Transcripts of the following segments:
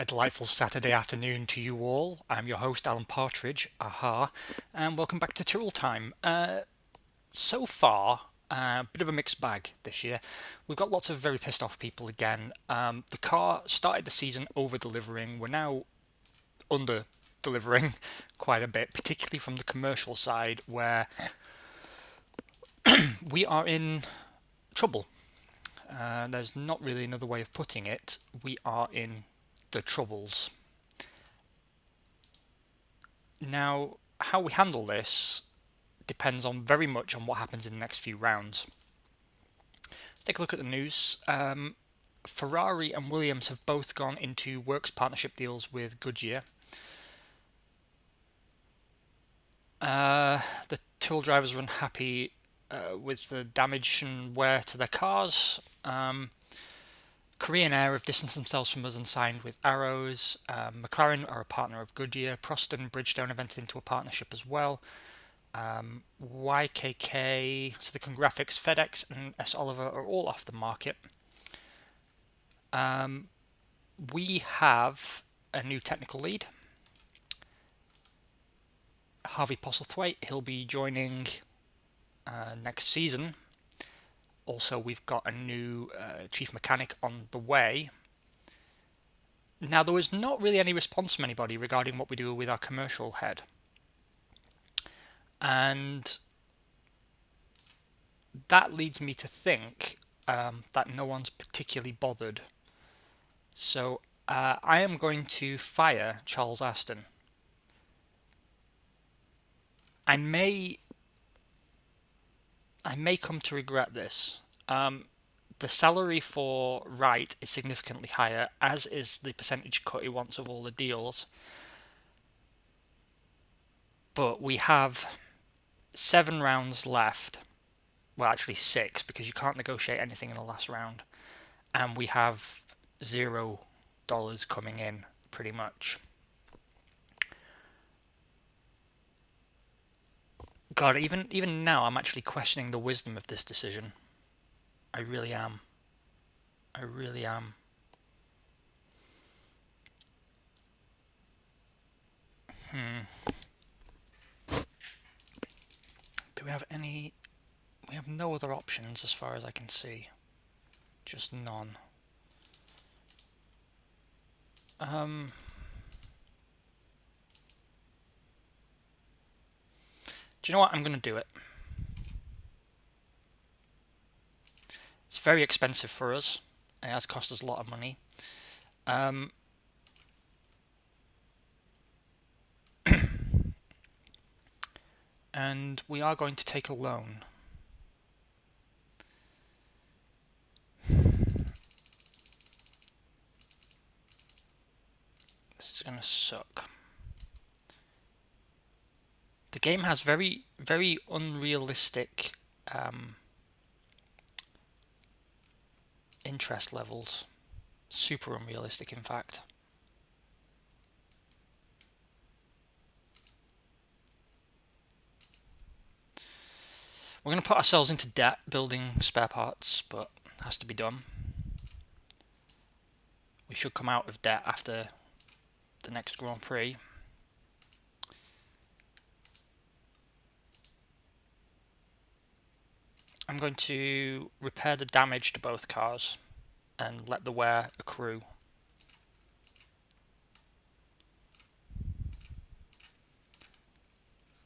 A delightful Saturday afternoon to you all. I'm your host, Alan Partridge, aha, and welcome back to Tyrrell Time. So far, a bit of a mixed bag this year. We've got lots of very pissed off people again. The car started the season over delivering. We're now under delivering quite a bit, particularly from the commercial side, where we are in trouble. There's not really another way of putting it. We are in the troubles. Now, how we handle this depends on very much on what happens in the next few rounds. Let's take a look at the news. Ferrari and Williams have both gone into works partnership deals with Goodyear. The Tyrrell drivers are unhappy with the damage and wear to their cars. Korean Air have distanced themselves from us and signed with Arrows. McLaren are a partner of Goodyear. Prost and Bridgestone have entered into a partnership as well. YKK, Silicon Graphics, FedEx, and S. Oliver are all off the market. We have a new technical lead, Harvey Postlethwaite. He'll be joining next season. Also, we've got a new chief mechanic on the way. Now, there was not really any response from anybody regarding what we do with our commercial head. And that leads me to think that no one's particularly bothered. So I am going to fire Charles Aston. I may come to regret this. The salary for Wright is significantly higher, as is the percentage cut he wants of all the deals. But we have 7 rounds left. Well, actually 6, because you can't negotiate anything in the last round. And we have $0 coming in, pretty much. God, even now, I'm actually questioning the wisdom of this decision. I really am. I really am. Do we have any... We have no other options as far as I can see. Just none. Do you know what? I'm going to do it. It's very expensive for us. It has cost us a lot of money. And we are going to take a loan. This is going to suck. The game has very, very unrealistic interest levels. Super unrealistic, in fact. We're going to put ourselves into debt building spare parts, but it has to be done. We should come out of debt after the next Grand Prix. I'm going to repair the damage to both cars and let the wear accrue.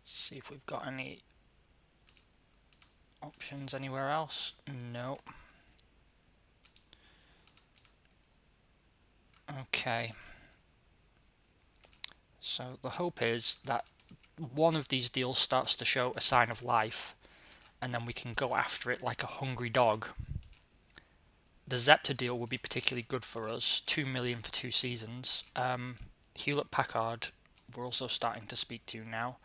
See if we've got any options anywhere else. No. Okay. So the hope is that one of these deals starts to show a sign of life, and then we can go after it like a hungry dog. The Zepter deal would be particularly good for us. 2 million for 2 seasons. Hewlett Packard, we're also starting to speak to now.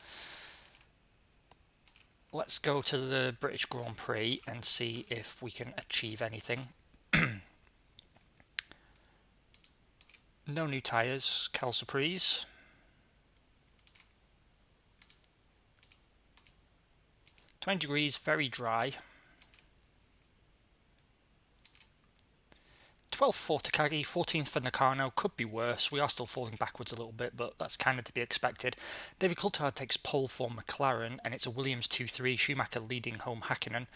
Let's go to the British Grand Prix and see if we can achieve anything. No new tyres, Cal Surprise. $20, very dry. 12th for Takagi, 14th for Nakano. Could be worse. We are still falling backwards a little bit, but that's kind of to be expected. David Coulthard takes pole for McLaren, and it's a Williams 2-3. Schumacher leading home Hakkinen.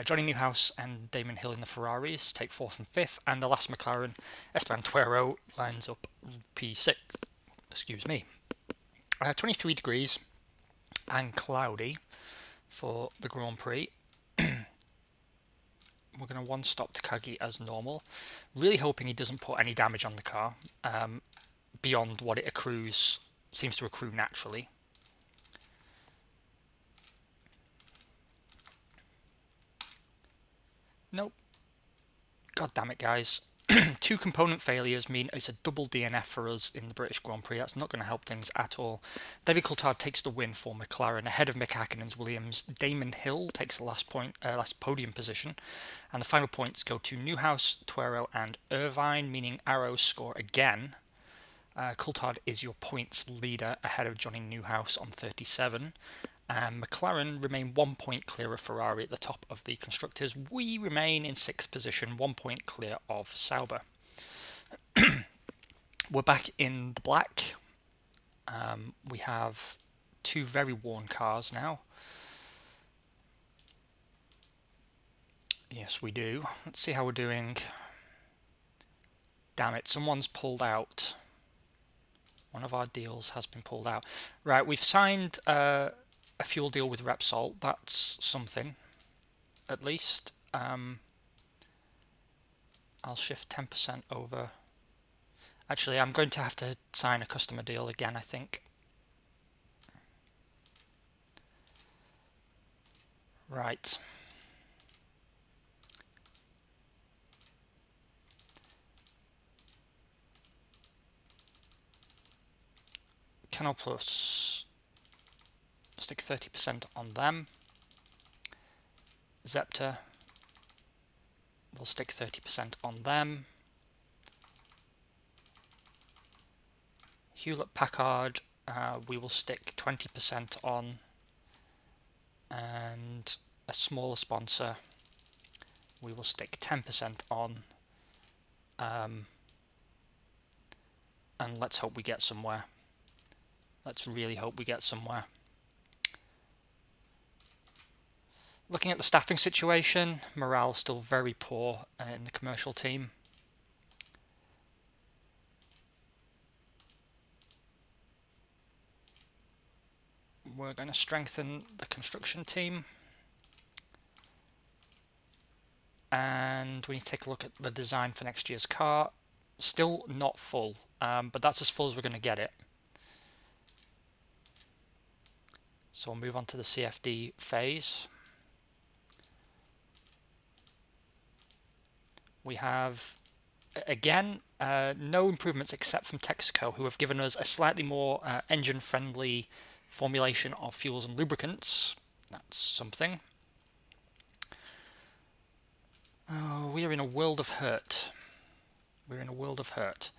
Johnny Newhouse and Damon Hill in the Ferraris take 4th and 5th, and the last McLaren, Esteban Tuero, lines up P6. Excuse me. 23 degrees and cloudy for the Grand Prix. We're going to one-stop Takagi as normal. Really hoping he doesn't put any damage on the car beyond what it seems to accrue naturally. Nope. God damn it, guys. 2 component failures mean it's a double DNF for us in the British Grand Prix. That's not going to help things at all. David Coulthard takes the win for McLaren ahead of Mick Hakkinen's Williams. Damon Hill takes the last podium position. And the final points go to Newhouse, Tuero and Irvine, meaning arrows score again. Coulthard is your points leader ahead of Johnny Newhouse on 37. McLaren remain 1 point clear of Ferrari at the top of the constructors. We remain in 6th position, 1 point clear of Sauber. We're back in the black. We have 2 very worn cars now. Yes, we do. Let's see how we're doing. Damn it, someone's pulled out. One of our deals has been pulled out. Right, we've signed a fuel deal with Repsol. That's something, at least. I'll shift 10% over. Actually, I'm going to have to sign a customer deal again, I think. Right. Canal Plus. Stick 30% on them. Zepter. We'll stick 30% on them. Hewlett Packard, we will stick 20% on, and a smaller sponsor, we will stick 10% on, and let's hope we get somewhere. Let's really hope we get somewhere. Looking at the staffing situation, morale still very poor in the commercial team. We're going to strengthen the construction team. And we need to take a look at the design for next year's car. Still not full, but that's as full as we're going to get it. So we'll move on to the CFD phase. We have, again, no improvements except from Texaco, who have given us a slightly more engine-friendly formulation of fuels and lubricants. That's something. Oh, we are in a world of hurt. We're in a world of hurt.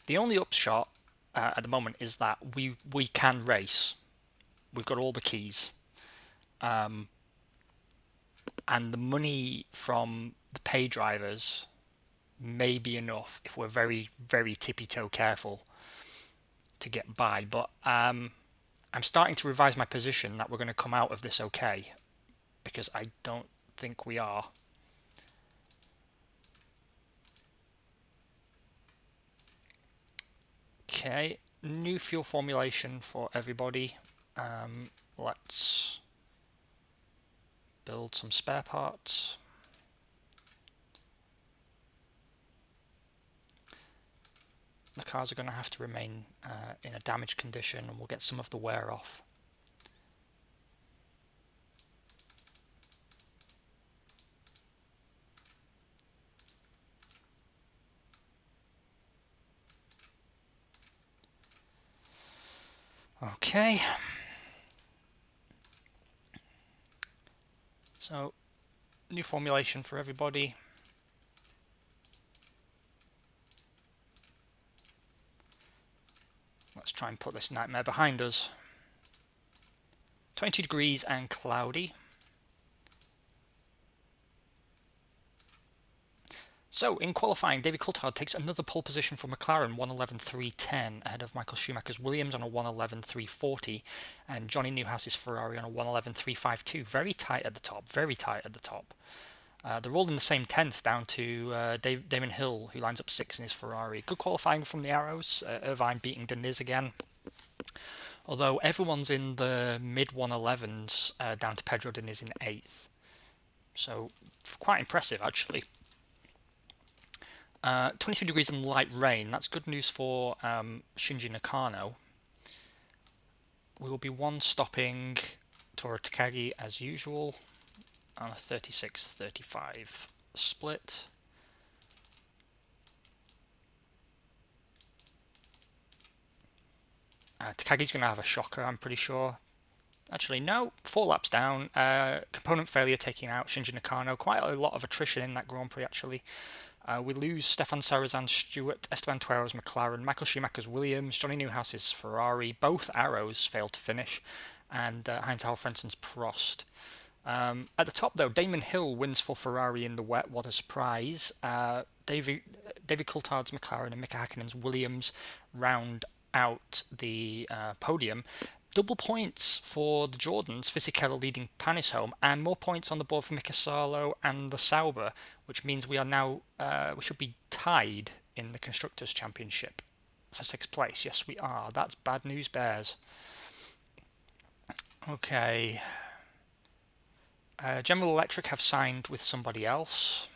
The only upshot at the moment is that we can race. We've got all the keys. And the money from the pay drivers may be enough if we're very, very tippy-toe careful to get by. But I'm starting to revise my position that we're going to come out of this okay, because I don't think we are. Okay, new fuel formulation for everybody. Let's build some spare parts. The cars are going to have to remain in a damaged condition, and we'll get some of the wear off. Okay. So, new formulation for everybody. Let's try and put this nightmare behind us. 22 degrees and cloudy. So, in qualifying, David Coulthard takes another pole position for McLaren, 1:11.3.10, ahead of Michael Schumacher's Williams on a 1:11.3.40, and Johnny Newhouse's Ferrari on a 1:11.3.52. Very tight at the top, very tight at the top. They're all in the same 10th, down to Damon Hill, who lines up 6th in his Ferrari. Good qualifying from the Arrows, Irvine beating Deniz again. Although everyone's in the mid 111s, down to Pedro Deniz in 8th. So, quite impressive, actually. 22 degrees and light rain. That's good news for Shinji Nakano. We will be one stopping Toru Takagi as usual on a 36-35 split. Takagi's going to have a shocker, I'm pretty sure. Actually, no, 4 laps down. Component failure taking out Shinji Nakano. Quite a lot of attrition in that Grand Prix, actually. We lose Stefan Sarazan's Stewart, Esteban Tuero's McLaren, Michael Schumacher's Williams, Johnny Newhouse's Ferrari. Both Arrows failed to finish, and Heinz Halfrensen's Prost. At the top, though, Damon Hill wins for Ferrari in the wet. What a surprise. David Coulthard's McLaren and Mika Häkkinen's Williams round out the podium. Double points for the Jordans, Fisichella leading Panis home, and more points on the board for Mika Salo and the Sauber, which means we are now, we should be tied in the Constructors' Championship for 6th place. Yes, we are. That's bad news, Bears. Okay. General Electric have signed with somebody else.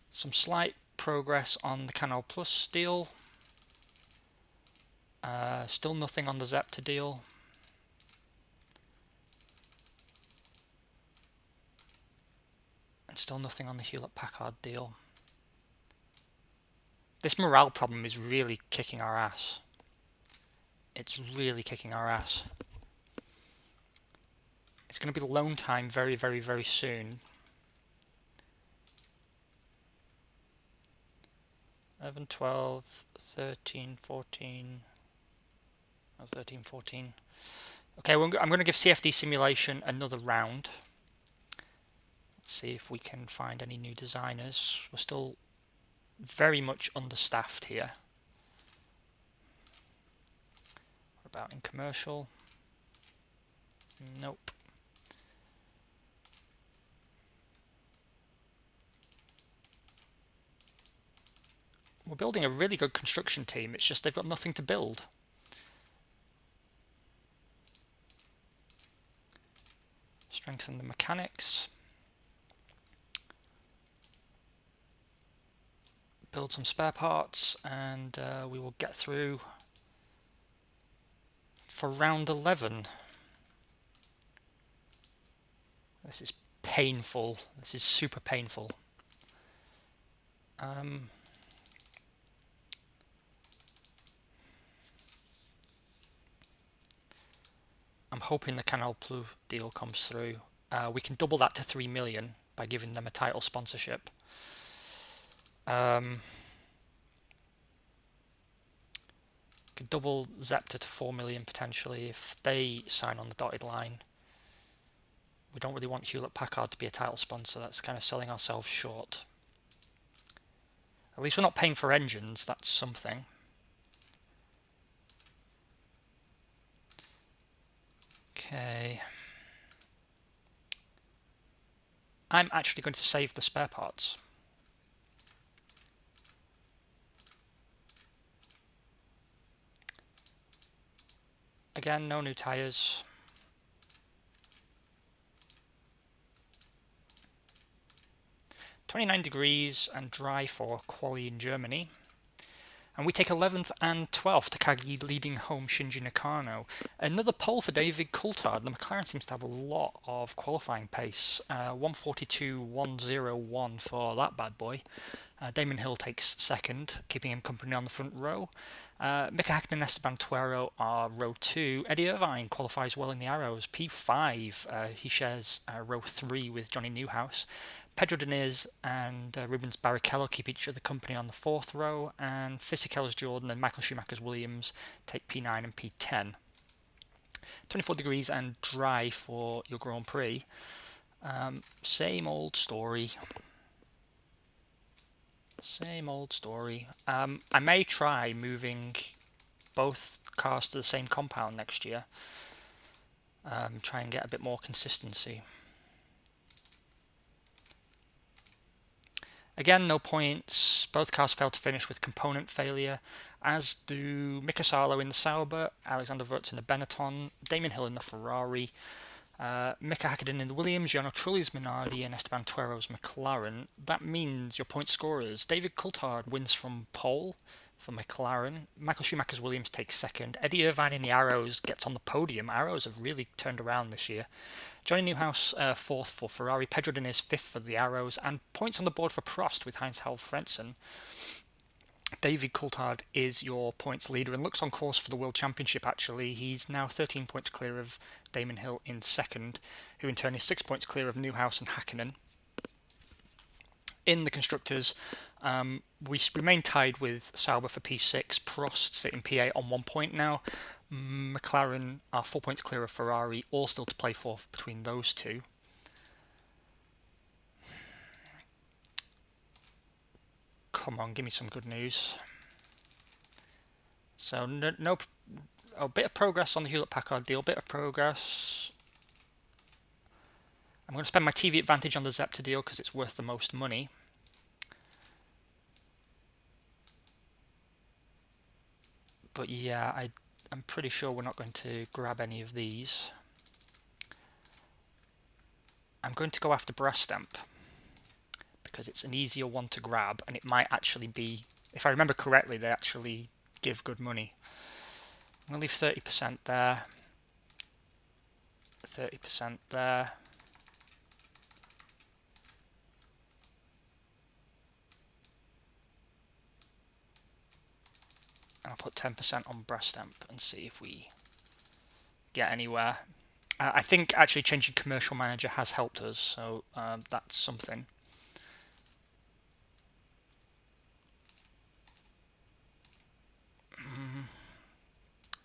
Some slight progress on the Canal Plus deal. Still nothing on the Zepter deal. And still nothing on the Hewlett-Packard deal. This morale problem is really kicking our ass. It's really kicking our ass. It's going to be loan time very, very, very soon. 11, 12, 13, 14... 13, 14. Okay, I'm going to give CFD Simulation another round. Let's see if we can find any new designers. We're still very much understaffed here. What about in commercial? Nope. We're building a really good construction team, it's just they've got nothing to build. Strengthen the mechanics. Build some spare parts, and we will get through for round 11. This is painful. This is super painful. I'm hoping the Canal Plus deal comes through. We can double that to 3 million by giving them a title sponsorship. Could double Zepter to 4 million potentially if they sign on the dotted line. We don't really want Hewlett-Packard to be a title sponsor. That's kind of selling ourselves short. At least we're not paying for engines. That's something. Okay. I'm actually going to save the spare parts. Again, no new tyres. (29 degrees and dry for quali in Germany. And we take 11th and 12th, Takagi leading home Shinji Nakano. Another pole for David Coulthard. The McLaren seems to have a lot of qualifying pace. 1:42.101 for that bad boy. Damon Hill takes 2nd, keeping him company on the front row. Mika Häkkinen and Esteban Tuero are row 2. Eddie Irvine qualifies well in the Arrows, P5. He shares row 3 with Johnny Newhouse. Pedro Diniz and Rubens Barrichello keep each other company on the 4th row, and Fisichella's Jordan and Michael Schumacher's Williams take P9 and P10. 24 degrees and dry for your Grand Prix. Same old story. Same old story. I may try moving both cars to the same compound next year. Try and get a bit more consistency. Again, no points. Both cars failed to finish with component failure, as do Mika Salo in the Sauber, Alexander Wurz in the Benetton, Damon Hill in the Ferrari, Mika Hakkinen in the Williams, Jarno Trulli's Minardi, and Esteban Tuero's McLaren. That means your point scorers. David Coulthard wins from pole for McLaren. Michael Schumacher's Williams takes second. Eddie Irvine in the Arrows gets on the podium. Arrows have really turned around this year. Johnny Newhouse fourth for Ferrari. Pedro Diniz fifth for the Arrows. And points on the board for Prost with Heinz Halfrensen. David Coulthard is your points leader and looks on course for the World Championship, actually. He's now 13 points clear of Damon Hill in second, who in turn is 6 points clear of Newhouse and Hakkinen. In the Constructors, we remain tied with Sauber for P6. Prost sitting P8 on 1 point now. McLaren are 4 points clear of Ferrari, all still to play for between those two. Come on, give me some good news. So no a bit of progress on the Hewlett-Packard deal, bit of progress. I'm going to spend my TV advantage on the Zepter deal because it's worth the most money. But yeah, I'm pretty sure we're not going to grab any of these. I'm going to go after Brastemp because it's an easier one to grab, and it might actually be, if I remember correctly, they actually give good money. I'm going to leave 30% there, 30% there. And I'll put 10% on Brastemp and see if we get anywhere. I think actually changing commercial manager has helped us, so that's something.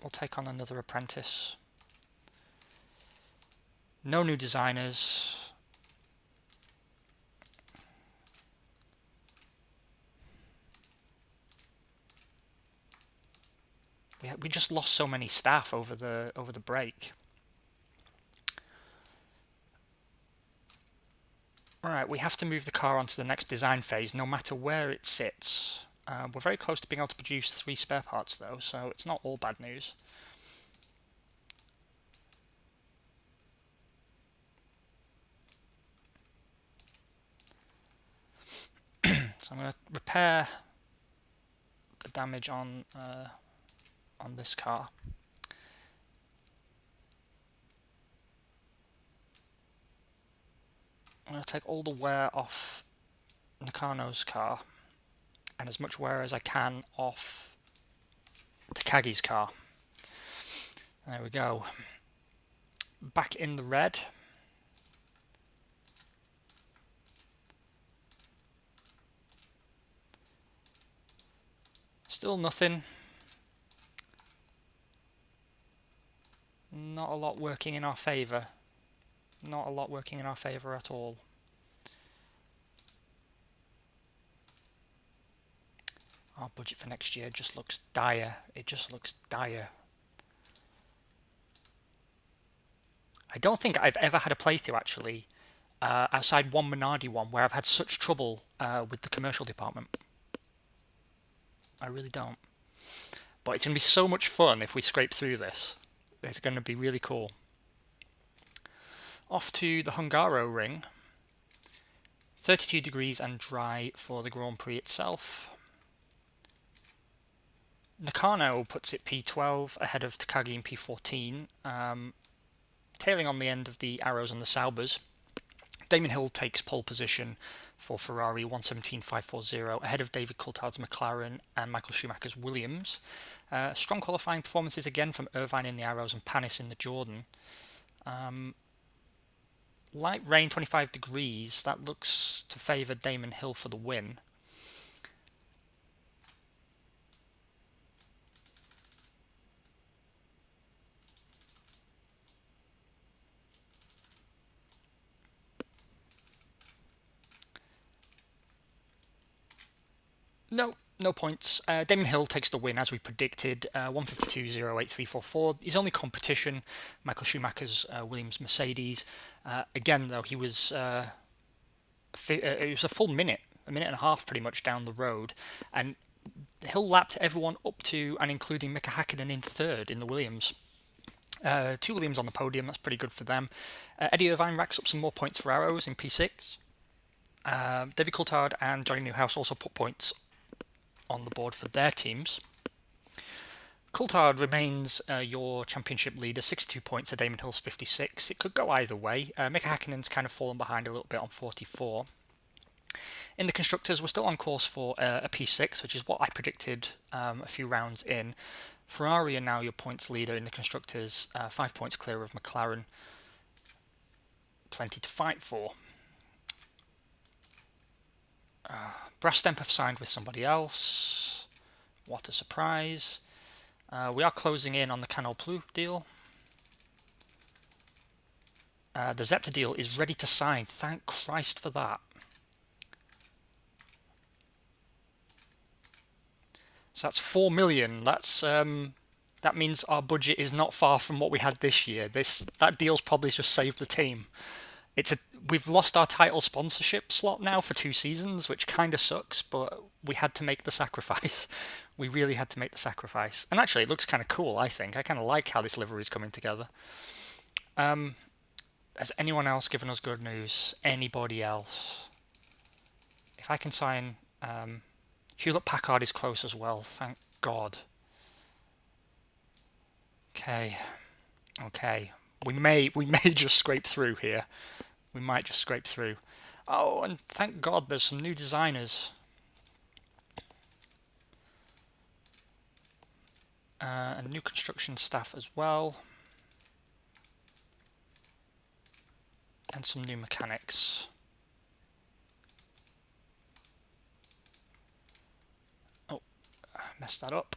We'll take on another apprentice. No new designers. We just lost so many staff over the break. Alright, we have to move the car onto the next design phase, no matter where it sits. We're very close to being able to produce 3 spare parts though, so it's not all bad news. So I'm going to repair the damage on this car. I'm going to take all the wear off Nakano's car and as much wear as I can off Takagi's car. There we go. Back in the red. Still nothing. Not a lot working in our favour. Not a lot working in our favour at all. Our budget for next year just looks dire. It just looks dire. I don't think I've ever had a playthrough actually, outside one Minardi one, where I've had such trouble with the commercial department. I really don't. But it's going to be so much fun if we scrape through this. It's going to be really cool. Off to the Hungaro ring. 32 degrees and dry for the Grand Prix itself. Nakano puts it P12 ahead of Takagi in P14, tailing on the end of the Arrows and the Saubers. Damon Hill takes pole position for Ferrari 117.540 ahead of David Coulthard's McLaren and Michael Schumacher's Williams. Strong qualifying performances again from Irvine in the Arrows and Panis in the Jordan. Light rain, 25 degrees. That looks to favour Damon Hill for the win. No, no points. Damon Hill takes the win as we predicted. 152.08344. His only competition, Michael Schumacher's Williams Mercedes. Again, though, it was a full minute, a minute and a half, pretty much down the road, and Hill lapped everyone up to and including Mika Hakkinen in third in the Williams. Two Williams on the podium, that's pretty good for them. Eddie Irvine racks up some more points for Arrows in P6. David Coulthard and Johnny Newhouse also put points on the board for their teams. Coulthard remains your championship leader, 62 points to Damon Hill's 56. It could go either way. Mika Hakkinen's kind of fallen behind a little bit on 44. In the Constructors, we're still on course for a P6, which is what I predicted a few rounds in. Ferrari are now your points leader in the Constructors, 5 points clear of McLaren. Plenty to fight for. Brastemp have signed with somebody else. What a surprise. We are closing in on the Canal Plus deal. The Zepter deal is ready to sign. Thank Christ for that. So that's 4 million. That means our budget is not far from what we had this year. That deal's probably just saved the team. We've lost our title sponsorship slot now for 2 seasons, which kind of sucks, but we had to make the sacrifice. We really had to make the sacrifice. And actually, it looks kind of cool, I think. I kind of like how this livery is coming together. Has anyone else given us good news? Anybody else? If I can sign... Hewlett-Packard is close as well, thank God. Okay. We may just scrape through here. We might just scrape through. Oh, and thank God there's some new designers. And new construction staff as well. And some new mechanics. Oh, messed that up.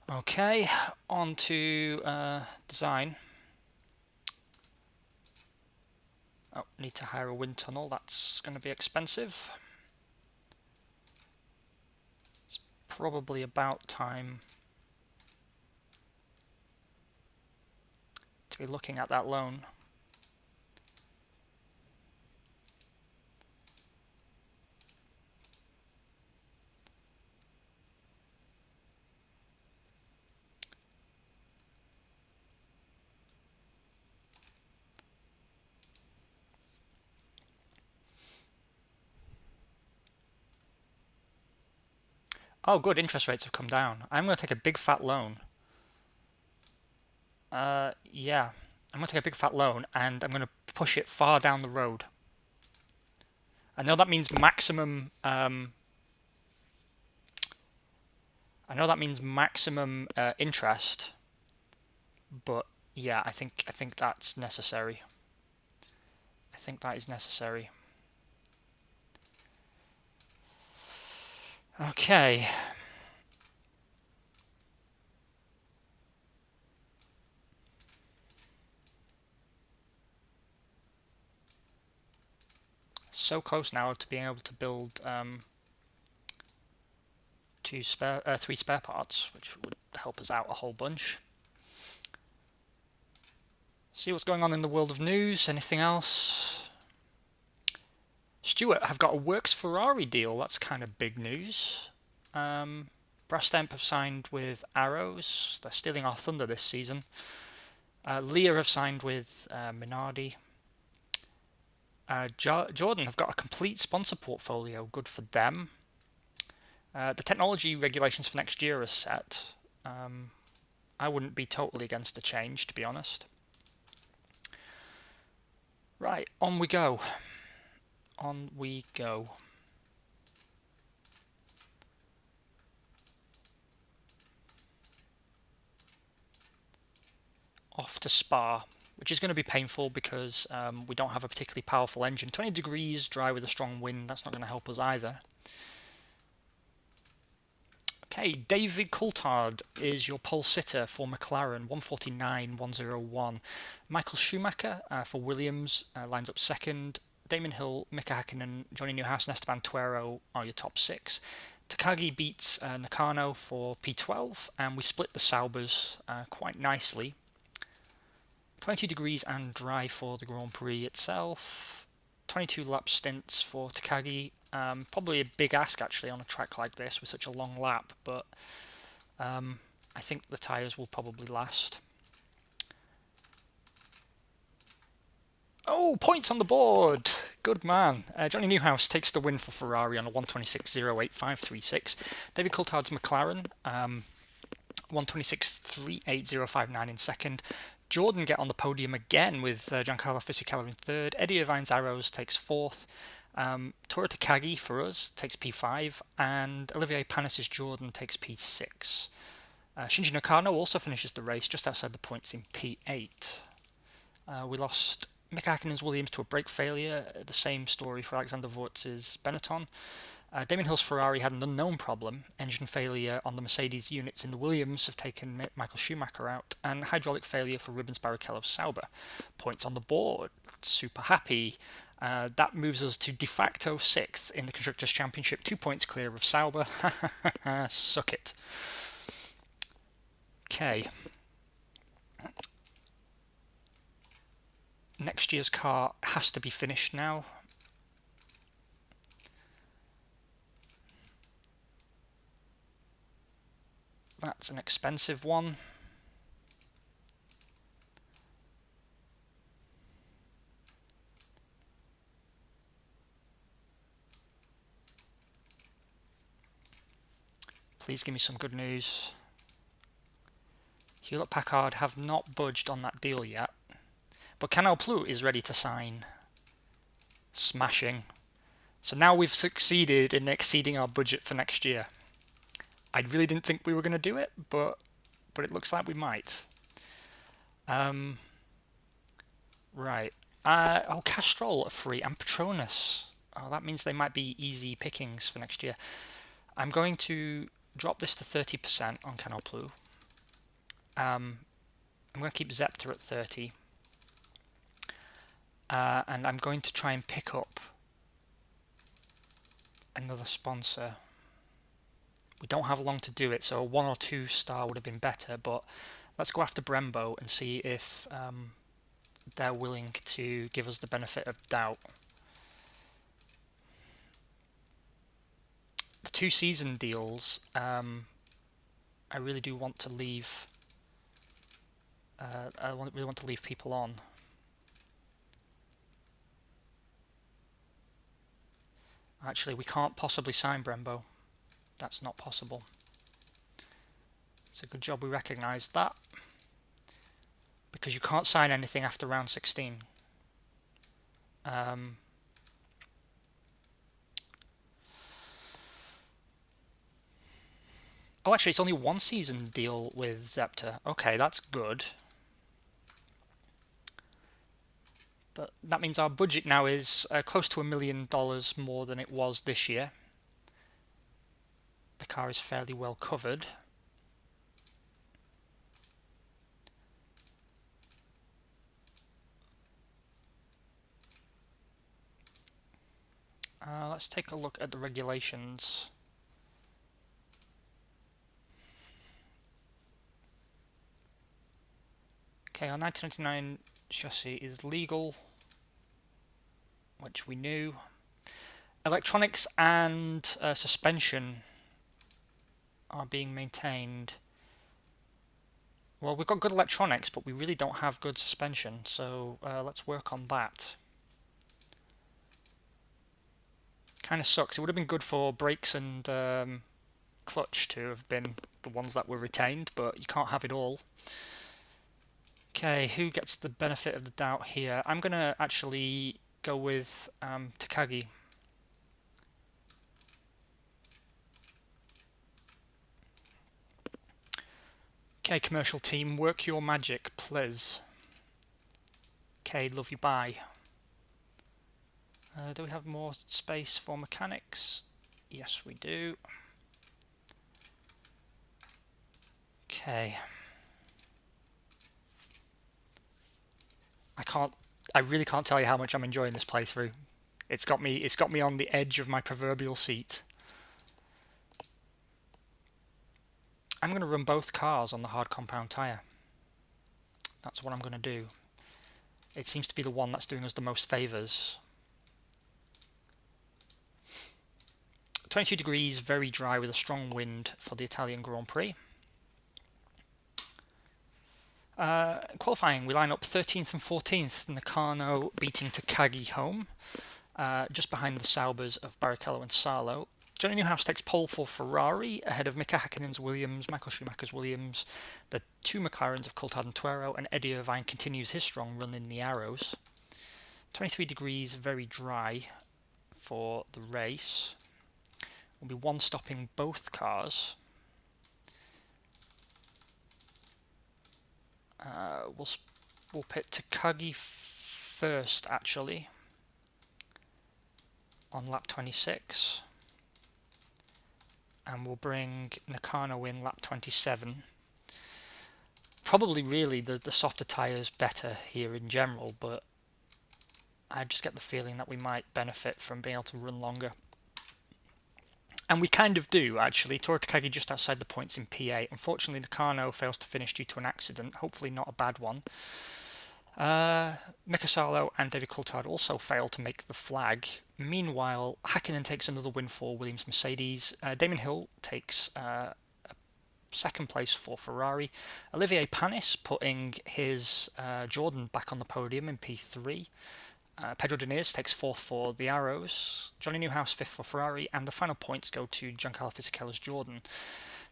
Okay, on to design. Oh, need to hire a wind tunnel, that's going to be expensive. It's probably about time to be looking at that loan. Oh, good, interest rates have come down. I'm going to take a big fat loan. Yeah, I'm going to take a big fat loan and I'm going to push it far down the road. I know that means maximum... interest, but yeah, I think that's necessary. I think that is necessary. Okay. So close now to being able to build 3 spare parts, which would help us out a whole bunch. See what's going on in the world of news. Anything else? Stewart have got a Works Ferrari deal. That's kind of big news. Brastemp have signed with Arrows. They're stealing our thunder this season. Lear have signed with Minardi. Jordan have got a complete sponsor portfolio. Good for them. The technology regulations for next year are set. I wouldn't be totally against a change, to be honest. Right, on we go. On we go. Off to Spa, which is going to be painful because we don't have a particularly powerful engine. 20 degrees, dry with a strong wind, that's not going to help us either. Okay, David Coulthard is your pole sitter for McLaren, 149.101. Michael Schumacher for Williams lines up second. Damon Hill, Mika Hakkinen, Johnny Newhouse, and Esteban Tuero are your top six. Takagi beats Nakano for P12, and we split the Saubers quite nicely. 22 degrees and dry for the Grand Prix itself. 22 lap stints for Takagi. Probably a big ask actually on a track like this with such a long lap, but I think the tyres will probably last. Oh, points on the board! Good man. Johnny Newhouse takes the win for Ferrari on a 126.08536. David Coulthard's McLaren, 126.38059 in second. Jordan get on the podium again with Giancarlo Fisichella in third. Eddie Irvine's Arrows takes fourth. Toru Takagi for us takes P5, and Olivier Panis' Jordan takes P6. Shinji Nakano also finishes the race just outside the points in P8. We lost Mika Hakkinen's Williams to a brake failure. The same story for Alexander Wurtz's Benetton. Damon Hill's Ferrari had an unknown problem. Engine failure on the Mercedes units in the Williams have taken Michael Schumacher out, and hydraulic failure for Rubens Barrichello's Sauber. Points on the board. Super happy. That moves us to de facto 6th in the Constructors' Championship, 2 points clear of Sauber. Suck it. Okay. Next year's car has to be finished now. That's an expensive one. Please give me some good news. Hewlett-Packard have not budged on that deal yet, but Canal Plus is ready to sign. Smashing. So now we've succeeded in exceeding our budget for next year. I really didn't think we were going to do it, but it looks like we might. Right. Oh, Castrol are free, and Petronas. Oh, that means they might be easy pickings for next year. I'm going to drop this to 30% on Canal Plus. I'm going to keep Zepter at 30. And I'm going to try and pick up another sponsor. We don't have long to do it, so a 1 or 2 star would have been better, but let's go after Brembo and see if they're willing to give us the benefit of doubt. The 2-season deals, I really do want to leave. Really want to leave people on. Actually, we can't possibly sign Brembo. That's not possible. It's a good job we recognised that, because you can't sign anything after round 16. Oh, actually, it's only 1-season deal with Zepter. Okay, that's good. But that means our budget now is close to $1 million more than it was this year. The car is fairly well covered. Let's take a look at the regulations. Okay, our 1999 chassis is legal, which we knew. Electronics and suspension are being maintained. Well, we've got good electronics, but we really don't have good suspension, so let's work on that. Kind of sucks. It would have been good for brakes and clutch to have been the ones that were retained, but you can't have it all. Okay, who gets the benefit of the doubt here? I'm going to actually go with Takagi. Okay, commercial team, work your magic, please. Okay, love you, bye. Do we have more space for mechanics? Yes, we do. Okay. I really can't tell you how much I'm enjoying this playthrough. It's got me on the edge of my proverbial seat. I'm going to run both cars on the hard compound tyre. That's what I'm going to do. It seems to be the one that's doing us the most favours. 22 degrees, very dry with a strong wind for the Italian Grand Prix. Qualifying, we line up 13th and 14th, Nakano beating Takagi home, just behind the Saubers of Barrichello and Sarlo. Johnny Newhouse takes pole for Ferrari, ahead of Mika Häkkinen's Williams, Michael Schumacher's Williams, the two McLarens of Coulthard and Tuero, and Eddie Irvine continues his strong run in the Arrows. 23 degrees, very dry for the race. We'll be one stopping both cars. We'll pit Takagi first, actually, on lap 26. And we'll bring Nakano in lap 27. Probably really the softer tyres better here in general, but I just get the feeling that we might benefit from being able to run longer. And we kind of do, actually. Toru Takagi just outside the points in P8. Unfortunately, Nakano fails to finish due to an accident. Hopefully not a bad one. Mika Salo and David Coulthard also fail to make the flag. Meanwhile, Häkkinen takes another win for Williams Mercedes. Damon Hill takes second place for Ferrari. Olivier Panis putting his Jordan back on the podium in P3. Pedro Diniz takes fourth for the Arrows. Johnny Newhouse fifth for Ferrari, and the final points go to Giancarlo Fisichella's Jordan.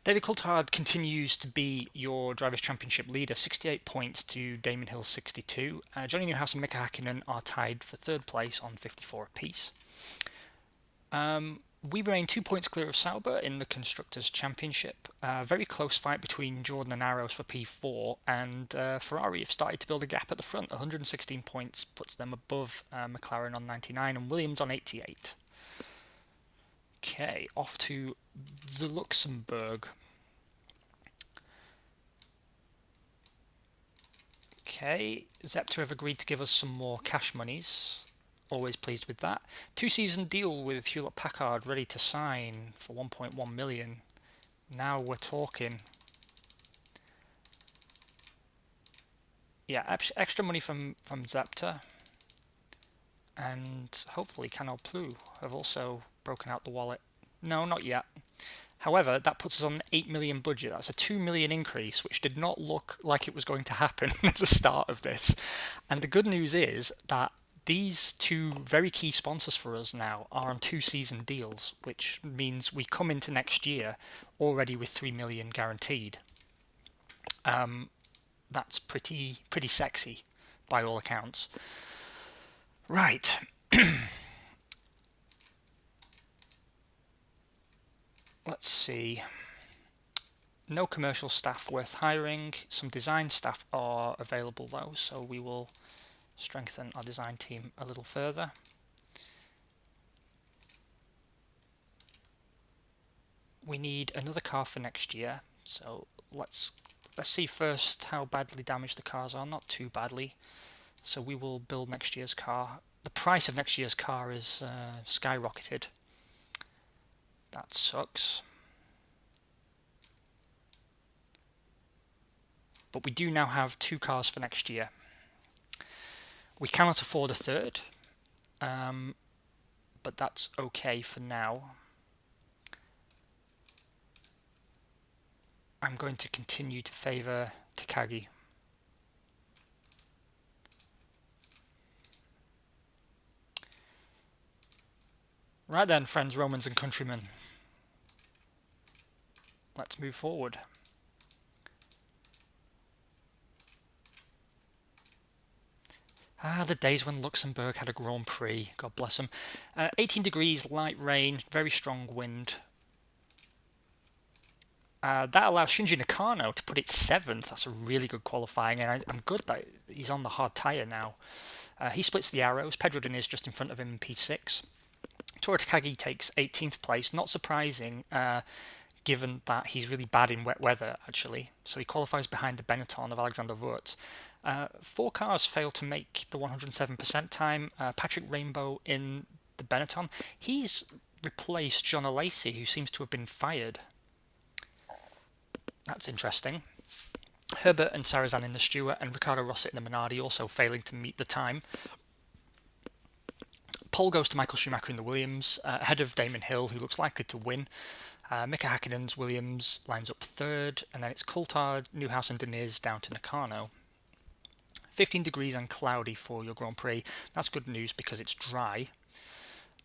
David Coulthard continues to be your Drivers' Championship leader, 68 points to Damon Hill's 62. Johnny Newhouse and Mika Häkkinen are tied for third place on 54 apiece. We remain 2 points clear of Sauber in the Constructors' Championship. Very close fight between Jordan and Arrows for P4, and Ferrari have started to build a gap at the front. 116 points puts them above McLaren on 99 and Williams on 88. Okay, off to the Luxembourg. Okay, Zepter have agreed to give us some more cash monies. Always pleased with that. 2-season deal with Hewlett-Packard ready to sign for 1.1 million. Now we're talking. Yeah, extra money from Zepter. And hopefully Canal Plus have also broken out the wallet. No, not yet. However, that puts us on an 8 million budget. That's a 2 million increase, which did not look like it was going to happen at the start of this. And the good news is that these two very key sponsors for us now are on 2-season deals, which means we come into next year already with 3 million guaranteed. That's pretty sexy by all accounts. Right. Let's see. No commercial staff worth hiring. Some design staff are available though, so we will strengthen our design team a little further. We need another car for next year, so let's see first how badly damaged the cars are. Not too badly, so we will build next year's car. The price of next year's car is skyrocketed. That sucks. But we do now have 2 cars for next year. We cannot afford a third, but that's okay for now. I'm going to continue to favour Takagi. Right then, friends, Romans and countrymen. Let's move forward. The days when Luxembourg had a Grand Prix, God bless them. 18 degrees, light rain, very strong wind. That allows Shinji Nakano to put it 7th. That's a really good qualifying, and I'm good that he's on the hard tyre now. He splits the Arrows. Pedro Diniz just in front of him in P6. Toru Takagi takes 18th place. Not surprising, given that he's really bad in wet weather, actually. So he qualifies behind the Benetton of Alexander Wurz. 4 cars failed to make the 107% time. Patrick Rainbow in the Benetton. He's replaced John Alesi, who seems to have been fired. That's interesting. Herbert and Sarazan in the Stewart, and Ricardo Rosset in the Minardi also failing to meet the time. Pole goes to Michael Schumacher in the Williams, ahead of Damon Hill, who looks likely to win. Mika Häkkinen's Williams lines up third, and then it's Coulthard, Newhouse and Deniz down to Nakano. 15 degrees and cloudy for your Grand Prix. That's good news because it's dry.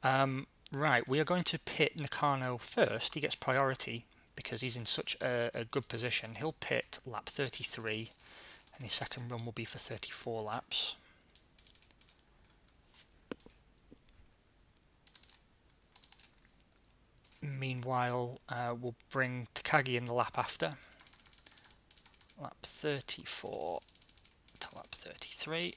Right, we are going to pit Nakano first. He gets priority because he's in such a good position. He'll pit lap 33, and his second run will be for 34 laps. Meanwhile, we'll bring Takagi in the lap after. Lap 34 to lap 33.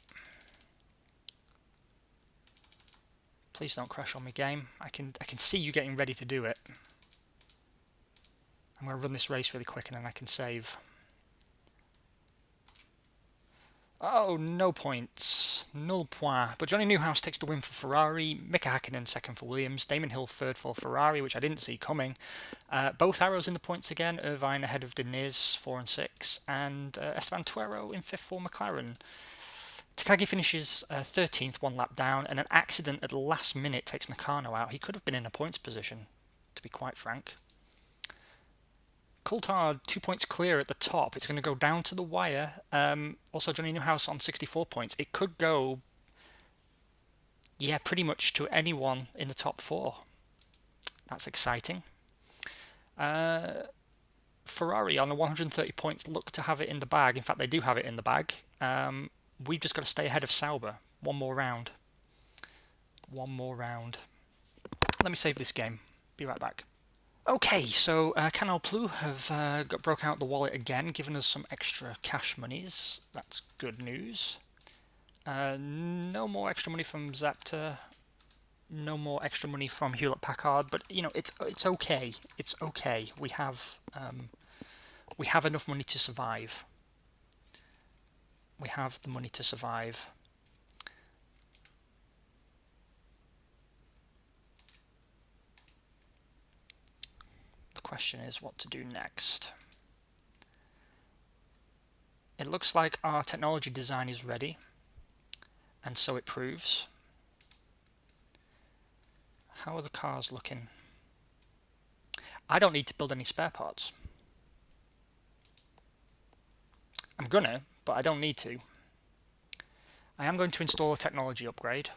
Please don't crash on me, game. I can see you getting ready to do it. I'm going to run this race really quick and then I can save. Oh, no points. Null point. But Johnny Newhouse takes the win for Ferrari. Mika Häkkinen second for Williams. Damon Hill third for Ferrari, which I didn't see coming. Both arrows in the points again. Irvine ahead of Deniz, 4 and 6. And Esteban Tuero in 5th for McLaren. Takagi finishes 13th, 1 lap down. And an accident at the last minute takes Nakano out. He could have been in a points position, to be quite frank. Coulthard 2 points clear at the top. It's going to go down to the wire. Also, Johnny Newhouse on 64 points. It could go, yeah, pretty much to anyone in the top 4. That's exciting. Ferrari on the 130 points look to have it in the bag. In fact, they do have it in the bag. We've just got to stay ahead of Sauber. One more round. One more round. Let me save this game. Be right back. Okay, so Canal Plus have broke out the wallet again, giving us some extra cash monies. That's good news. No more extra money from Zapta. No more extra money from Hewlett-Packard, but you know it's okay. It's okay. We have enough money to survive. We have the money to survive. Question is what to do next. It looks like our technology design is ready, and so it proves. How are the cars looking? I don't need to build any spare parts. I'm gonna, but I don't need to. I am going to install a technology upgrade.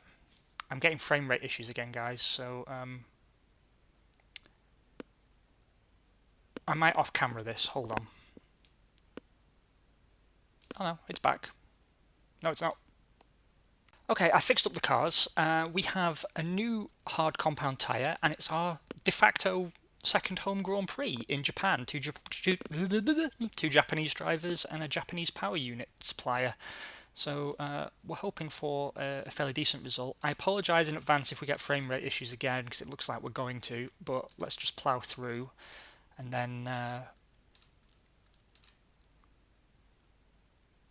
I'm getting frame rate issues again, guys, so I might off-camera this. Hold on. Oh no, it's back. No, it's not. Okay, I fixed up the cars. We have a new hard compound tyre, and it's our de facto second home Grand Prix in Japan. Two Japanese drivers and a Japanese power unit supplier. So we're hoping for a fairly decent result. I apologise in advance if we get frame rate issues again, because it looks like we're going to, but let's just plough through. And then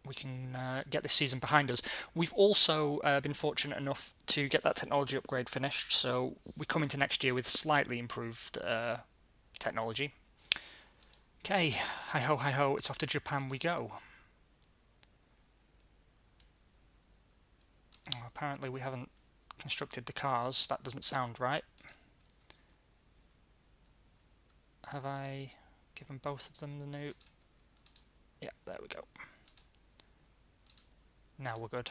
we can get this season behind us. We've also been fortunate enough to get that technology upgrade finished, so we come into next year with slightly improved technology. Okay, hi-ho, it's off to Japan we go. Oh, apparently we haven't constructed the cars. That doesn't sound right. Have I given both of them the new... Yeah, there we go. Now we're good.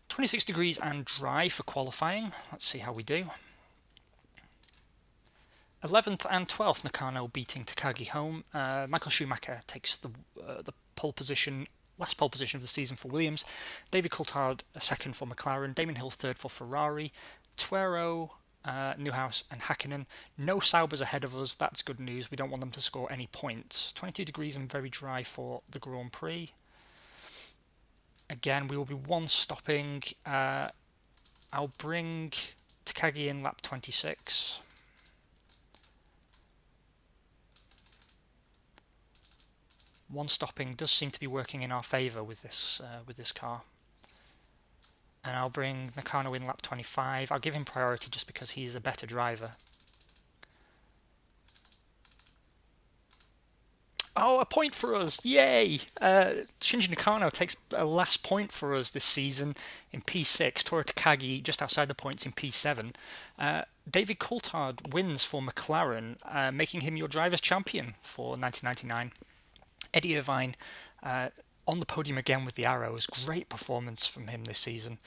26 degrees and dry for qualifying. Let's see how we do. 11th and 12th Nakano beating Takagi home. Michael Schumacher takes the pole position, last pole position of the season for Williams. David Coulthard second for McLaren. Damon Hill third for Ferrari. Tuero, Newhouse and Häkkinen. No Saubers ahead of us. That's good news. We don't want them to score any points. 22 degrees and very dry for the Grand Prix. Again, we will be one stopping. I'll bring Takagi in lap 26. One stopping does seem to be working in our favour with this car. And I'll bring Nakano in lap 25. I'll give him priority just because he's a better driver. Oh, a point for us! Yay! Shinji Nakano takes a last point for us this season in P6. Toru Takagi just outside the points in P7. David Coulthard wins for McLaren, making him your driver's champion for 1999. Eddie Irvine on the podium again with the arrows. Great performance from him this season.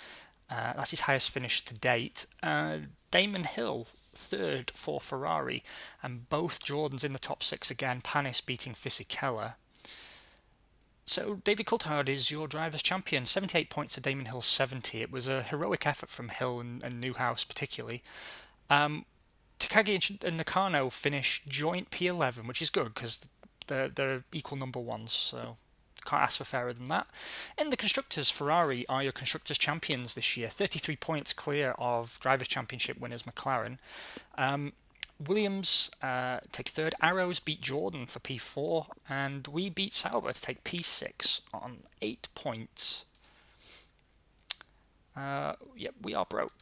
That's his highest finish to date. Damon Hill, third for Ferrari, and both Jordans in the top 6 again. Panis beating Fisichella. So David Coulthard is your driver's champion. 78 points to Damon Hill's 70. It was a heroic effort from Hill and Newhouse particularly. Takagi and Nakano finish joint P11, which is good because they're equal number ones, so can't ask for fairer than that. In the Constructors, Ferrari are your Constructors champions this year, 33 points clear of Drivers' Championship winners McLaren. Williams take third, Arrows beat Jordan for P4, and we beat Sauber to take P6 on 8 points. Yep, we are broke.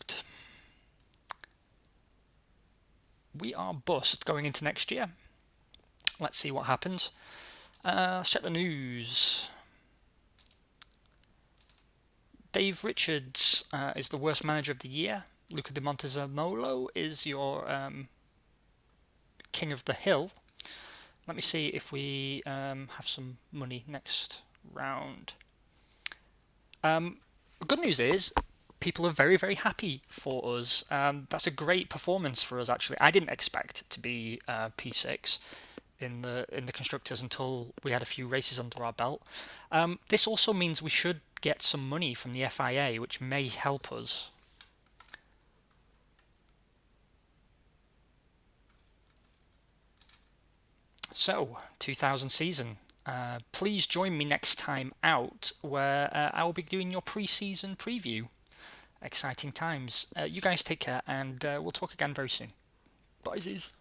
We are bust going into next year. Let's see what happens. Let's check the news. Dave Richards is the worst manager of the year. Luca Di Montezemolo is your king of the hill. Let me see if we have some money next round. Good news is people are very, very happy for us. That's a great performance for us, actually. I didn't expect it to be P6 in the Constructors until we had a few races under our belt. This also means we should get some money from the FIA, which may help us. So, 2000 season. Please join me next time out, where I will be doing your pre-season preview. Exciting times. You guys take care, and we'll talk again very soon. Bye, Z's.